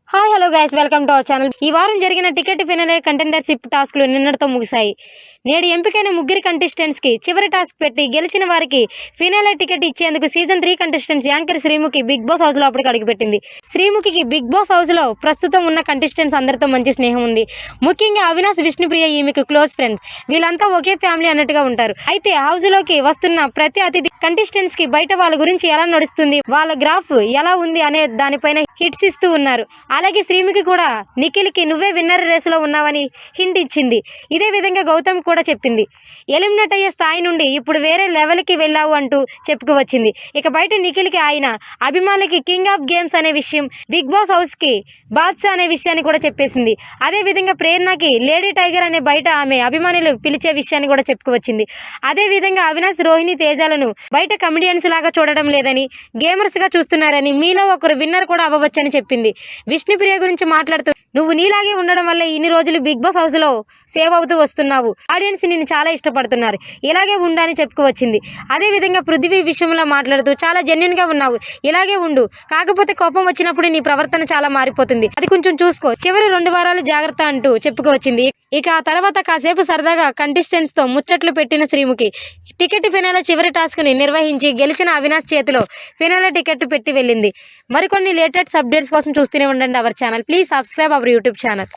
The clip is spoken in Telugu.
Hi hello guys, welcome to our channel. ఈ వారం జరిగిన టికెట్ ఫినాలే కంటెండర్షిప్ టాస్క్లు నిన్నటితో ముగిశాయి. నేడు ఎంపికైన ముగ్గురు కంటెస్టెంట్స్ కి చివరి టాస్క్ పెట్టి గెలిచిన వారికి ఫినాలే టికెట్ ఇచ్చేందుకు season 3 contestants anchor Sreemukhi Bigg Boss house లో అప్పటికి అడుగుపెట్టింది. శ్రీముఖికి బిగ్ బాస్ హౌస్ లో ప్రస్తుతం ఉన్న కంటెస్టెంట్స్ అందరితో మంచి స్నేహం ఉంది. ముఖ్యంగా అవినాష్, విష్ణుప్రియ ఈమెకు క్లోజ్ ఫ్రెండ్స్. వీళ్ళంతా ఒకే ఫ్యామిలీ అన్నట్టుగా ఉంటారు. అయితే హౌస్ లోకి వస్తున్న ప్రతి అతిథి కంటెస్టెంట్స్ కి బయట వాళ్ళ గురించి ఎలా నడుస్తుంది, వాళ్ళ గ్రాఫ్ ఎలా ఉంది అనే దానిపైన హిట్స్ ఇస్తూ ఉన్నారు. అలాగే శ్రీముఖి కూడా నిఖిల్కి నువ్వే విన్నర్ రేసులో ఉన్నావని హింట్ ఇచ్చింది. ఇదే విధంగా గౌతమ్ కూడా చెప్పింది. ఎలిమినేట్ అయ్యే స్థాయి నుండి ఇప్పుడు వేరే లెవెల్కి వెళ్ళావు అంటూ చెప్పుకువచ్చింది. ఇక బయట నిఖిల్కి ఆయన అభిమానులకి కింగ్ ఆఫ్ గేమ్స్ అనే విషయం, బిగ్ బాస్ హౌస్కి బాద్షా అనే విషయాన్ని కూడా చెప్పేసింది. అదే విధంగా ప్రేరణకి లేడీ టైగర్ అనే బయట ఆమె అభిమానులు పిలిచే విషయాన్ని కూడా చెప్పుకువచ్చింది. అదే విధంగా అవినాష్, రోహిణి, తేజాలను బయట కమెడియన్స్ లాగా చూడడం లేదని, గేమర్స్గా చూస్తున్నారని, మీలో ఒకరు విన్నర్ కూడా అవ్వవచ్చని చెప్పింది. విష్ణుప్రియ గురించి మాట్లాడుతూ, నువ్వు నీలాగే ఉండడం వల్ల ఇన్ని రోజులు బిగ్ బాస్ హౌస్ లో సేవ్ అవుతూ వస్తున్నావు. ఆడియన్స్ నిన్ను చాలా ఇష్టపడుతున్నారు, ఇలాగే ఉండని చెప్పుకువచ్చింది. అదే విధంగా పృథ్వీ విషయంలో మాట్లాడుతూ, చాలా జెన్యున్ గా ఉన్నావు, ఇలాగే ఉండు, కాకపోతే కోపం వచ్చినప్పుడు నీ ప్రవర్తన చాలా మారిపోతుంది, అది కొంచెం చూసుకో, చివరి 2 వారాలు జాగ్రత్త అంటూ చెప్పుకువచ్చింది. ఇక ఆ తర్వాత కాసేపు సరదాగా కంటెస్టెంట్స్ తో ముచ్చట్లు పెట్టిన శ్రీముఖి టికెట్ ఫినాలే చివరి టాస్క్ ని నిర్వహించి గెలిచిన అవినాష్ చేతిలో ఫినాలే టికెట్ పెట్టి వెళ్ళింది. మరికొన్ని లేటెస్ట్ అప్డేట్స్ కోసం చూస్తూనే ఉండండి our channel. Please subscribe our YouTube channel.